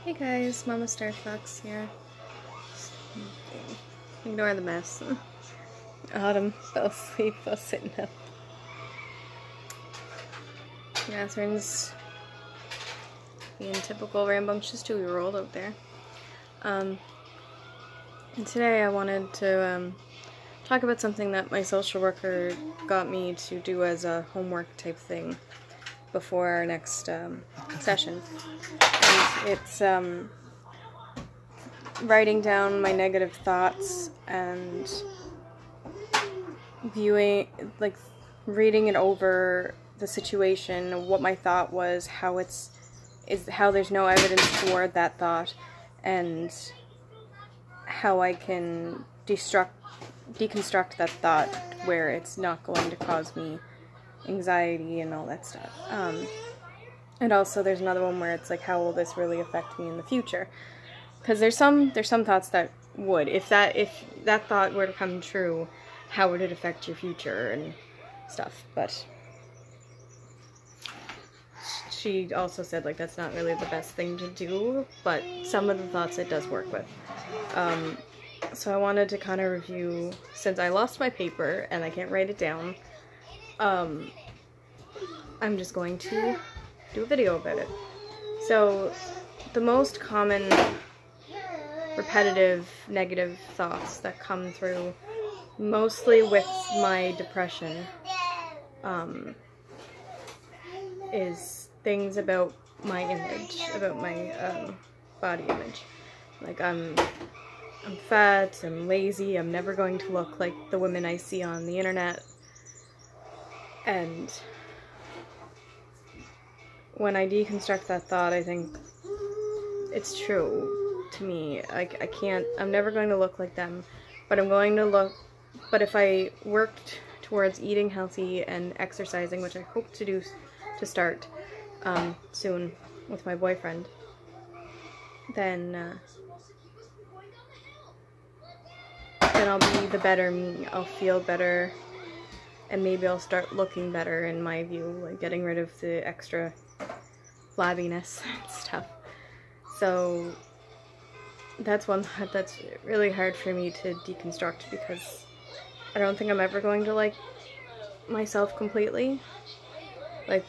Hey guys, Mama Star Fox here. Ignore the mess. Autumn fell asleep while sitting up. Catherine's being typical rambunctious 2-year-old out there. And today I wanted to talk about something that my social worker got me to do as a homework type thing before our next session. And it's writing down my negative thoughts and reading it over the situation, what my thought was, how there's no evidence toward that thought, and how I can deconstruct that thought where it's not going to cause me anxiety and all that stuff. And also there's another one where it's like, how will this really affect me in the future? Because there's some thoughts that would. If that thought were to come true, how would it affect your future and stuff? But she also said, like, that's not really the best thing to do, but some of the thoughts it does work with. So I wanted to kind of review, since I lost my paper and I can't write it down, I'm just going to do a video about it. So the most common repetitive negative thoughts that come through, mostly with my depression, is things about my image, about my body image. Like, I'm fat, I'm lazy, I'm never going to look like the women I see on the internet. And when I deconstruct that thought, I think it's true to me. I'm never going to look like them, but if I worked towards eating healthy and exercising, which I hope to do, to start soon with my boyfriend, then I'll be the better me. I'll feel better, and maybe I'll start looking better in my view, like getting rid of the extra flabbiness and stuff. So that's one thought that's really hard for me to deconstruct, because I don't think I'm ever going to like myself completely. Like,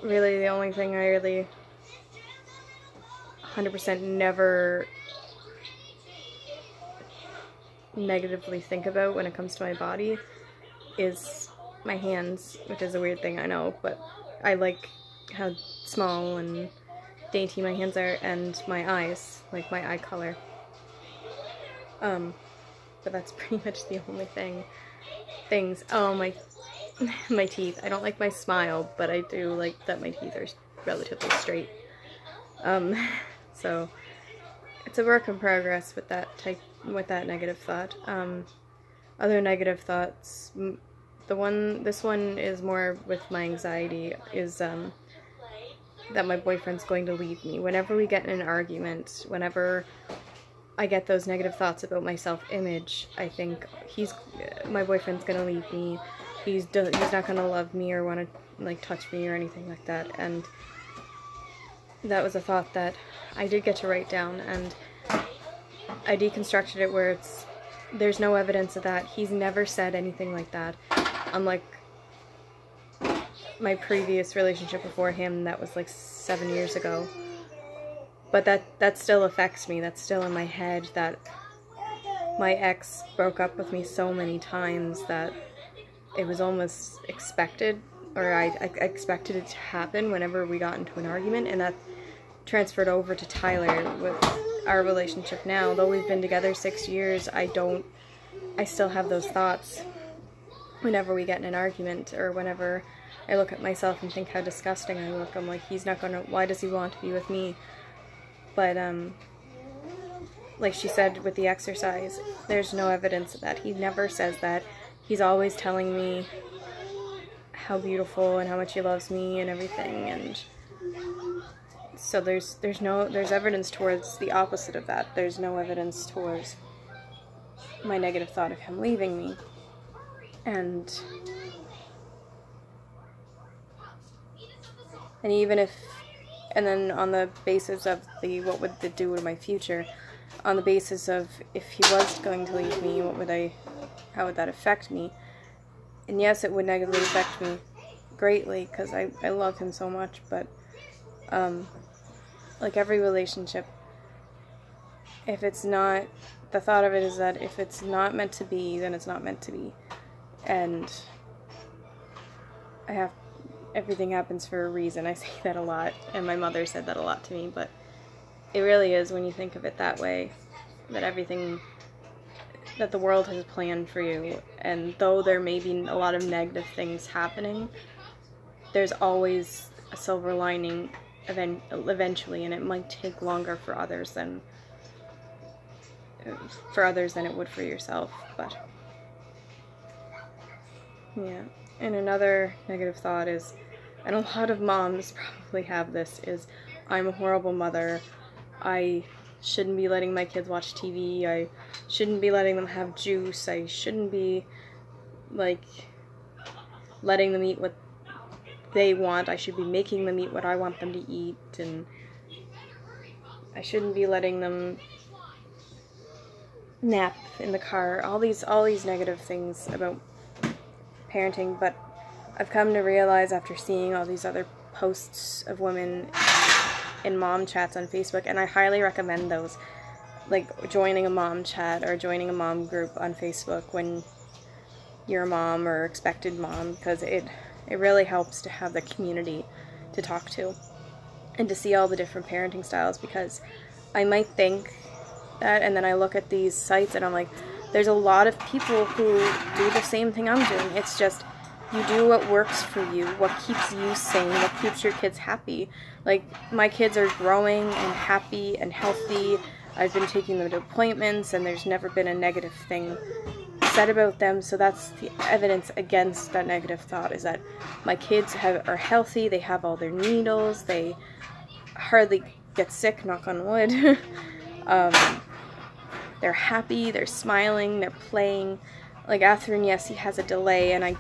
really the only thing I really 100% never negatively think about when it comes to my body is my hands, which is a weird thing, I know, but I like how small and dainty my hands are, and my eyes, like my eye color. But that's pretty much the only things. Oh, my teeth. I don't like my smile, but I do like that my teeth are relatively straight. So it's a work in progress with that negative thought. Other negative thoughts, this one is more with my anxiety, is that my boyfriend's going to leave me. Whenever we get in an argument, whenever I get those negative thoughts about my self-image, I think my boyfriend's gonna leave me. He's not gonna love me or want to like touch me or anything like that. And that was a thought that I did get to write down, and I deconstructed it where there's no evidence of that. He's never said anything like that, unlike my previous relationship before him that was like 7 years ago. But that still affects me. That's still in my head, that my ex broke up with me so many times that it was almost expected, or I expected it to happen whenever we got into an argument, and that transferred over to Tyler with our relationship now. Though we've been together 6 years, I still have those thoughts whenever we get in an argument, or whenever I look at myself and think how disgusting I look. I'm like, why does he want to be with me? But, like she said with the exercise, there's no evidence of that. He never says that. He's always telling me how beautiful and how much he loves me and everything, and so there's evidence towards the opposite of that. There's no evidence towards my negative thought of him leaving me. And even if And then on the basis of what would it do to my future, on the basis of if he was going to leave me, how would that affect me? And yes, it would negatively affect me greatly, because I love him so much, but like every relationship, if it's not, the thought of it is that if it's not meant to be, then it's not meant to be. And everything happens for a reason. I say that a lot, and my mother said that a lot to me, but it really is when you think of it that way, that everything, that the world has planned for you, and though there may be a lot of negative things happening, there's always a silver lining eventually, and it might take longer for others than it would for yourself, but yeah. And another negative thought is, and a lot of moms probably have this, is I'm a horrible mother. I shouldn't be letting my kids watch TV. I shouldn't be letting them have juice. I shouldn't be, like, letting them eat what they want. I should be making them eat what I want them to eat, and I shouldn't be letting them nap in the car. All these negative things about parenting, but I've come to realize after seeing all these other posts of women in mom chats on Facebook, and I highly recommend those, like joining a mom chat or joining a mom group on Facebook when you're a mom or expected mom, because it really helps to have the community to talk to and to see all the different parenting styles, because I might think that, and then I look at these sites and I'm like, there's a lot of people who do the same thing I'm doing. It's just, you do what works for you, what keeps you sane, what keeps your kids happy. Like, my kids are growing and happy and healthy. I've been taking them to appointments, and there's never been a negative thing said about them, so that's the evidence against that negative thought, is that my kids are healthy, they have all their needles, they hardly get sick, knock on wood. They're happy, they're smiling, they're playing. Like Athrun, yes, he has a delay, and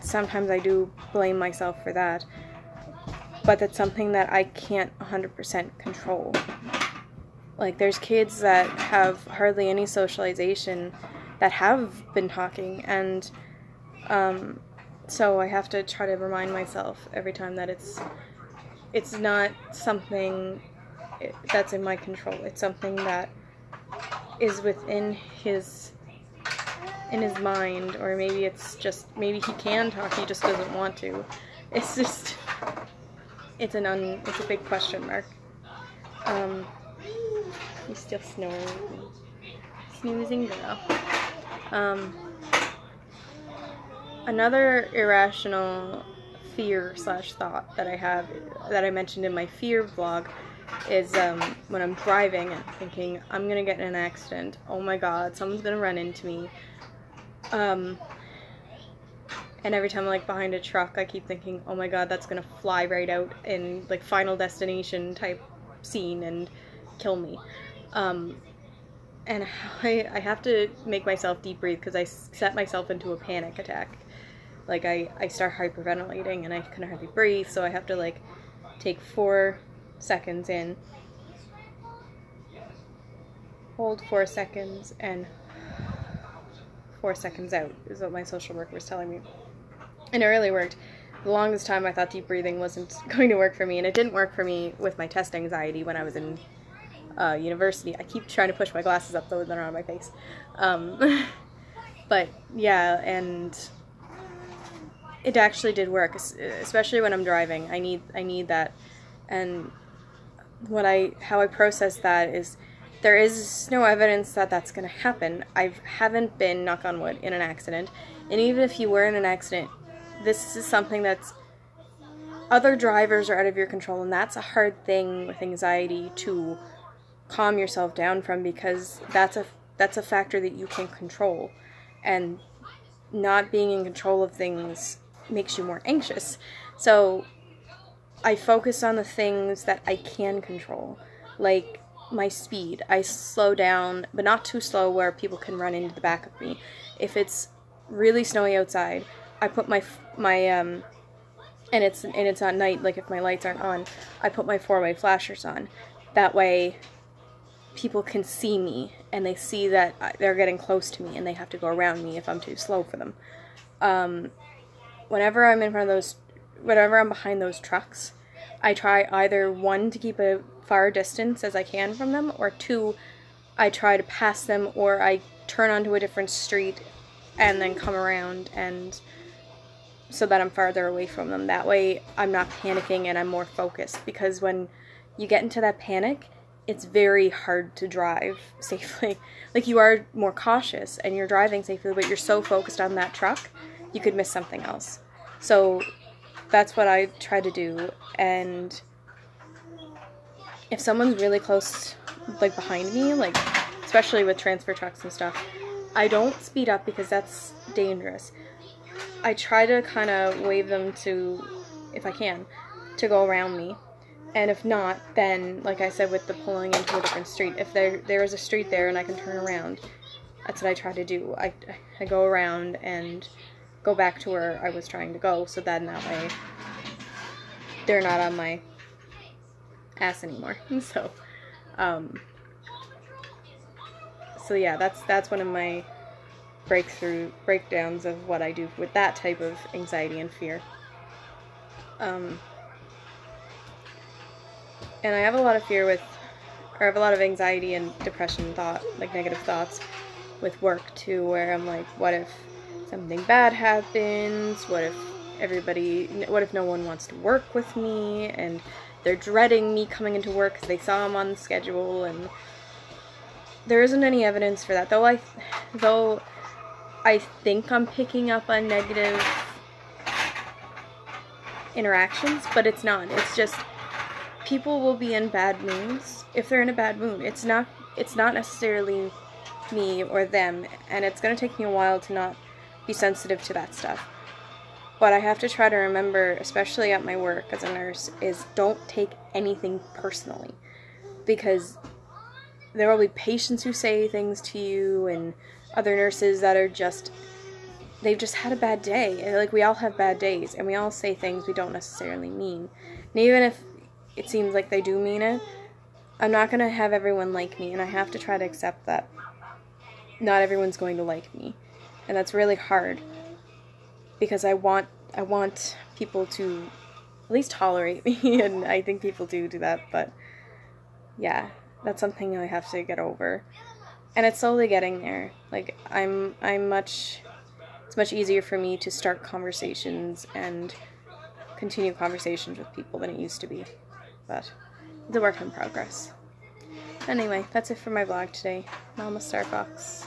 sometimes I do blame myself for that, but that's something that I can't 100% control. Like, there's kids that have hardly any socialization that have been talking, and so I have to try to remind myself every time that it's not something that's in my control. It's something that is within his mind, or maybe maybe he can talk, he just doesn't want to. It's a big question mark. He's still snoring. Snoozing girl. Another irrational fear/thought that I have, that I mentioned in my fear vlog, is when I'm driving and thinking, I'm gonna get in an accident, oh my god, someone's gonna run into me, and every time I'm like behind a truck, I keep thinking, oh my god, that's gonna fly right out in like Final Destination type scene and kill me. And I have to make myself deep breathe, because I set myself into a panic attack. Like, I start hyperventilating and I can hardly breathe, so I have to like take 4 seconds in, hold 4 seconds, and 4 seconds out, is what my social worker was telling me. And it really worked. The longest time I thought deep breathing wasn't going to work for me, and it didn't work for me with my test anxiety when I was in university. I keep trying to push my glasses up though, they're on my face. But yeah, and it actually did work, especially when I'm driving. I need that. And how I process that is, there is no evidence that that's going to happen. I haven't been, knock on wood, in an accident. And even if you were in an accident, this is something that's, other drivers are out of your control, and that's a hard thing with anxiety to calm yourself down from, because that's a factor that you can control, and not being in control of things makes you more anxious. So I focus on the things that I can control, like my speed. I slow down, but not too slow where people can run into the back of me. If it's really snowy outside, I put my and it's at night, like if my lights aren't on, I put my 4-way flashers on. That way people can see me, and they see that they're getting close to me, and they have to go around me if I'm too slow for them. Whenever I'm in front of those, whenever I'm behind those trucks, I try either 1, to keep a far distance as I can from them, or 2, I try to pass them, or I turn onto a different street and then come around, and so that I'm farther away from them. That way I'm not panicking and I'm more focused, because when you get into that panic, it's very hard to drive safely. Like, you are more cautious and you're driving safely, but you're so focused on that truck, you could miss something else. So that's what I try to do. And if someone's really close, like behind me, like especially with transfer trucks and stuff, I don't speed up because that's dangerous. I try to kind of wave them to, if I can, to go around me. And if not, then, like I said, with the pulling into a different street, if there is a street there and I can turn around, that's what I try to do. I go around and go back to where I was trying to go, so that in that way they're not on my ass anymore. So yeah, that's one of my breakdowns of what I do with that type of anxiety and fear. And I have a lot of fear with, or I have a lot of anxiety and depression like negative thoughts with work too, where I'm like, what if something bad happens? What if no one wants to work with me, and they're dreading me coming into work because they saw I'm on the schedule? And there isn't any evidence for that, though I think I'm picking up on negative interactions, but it's not. It's just, people will be in bad moods if they're in a bad mood. It's not necessarily me or them, and it's going to take me a while to not be sensitive to that stuff. But I have to try to remember, especially at my work as a nurse, is don't take anything personally, because there will be patients who say things to you, and other nurses that are they've just had a bad day. And, like, we all have bad days, and we all say things we don't necessarily mean. And even if it seems like they do mean it, I'm not going to have everyone like me, and I have to try to accept that not everyone's going to like me. And that's really hard, because I want people to at least tolerate me, and I think people do that, but yeah, that's something I have to get over. And it's slowly getting there. Like, it's much easier for me to start conversations and continue conversations with people than it used to be. But it's a work in progress. Anyway, that's it for my vlog today. Mama Starbucks.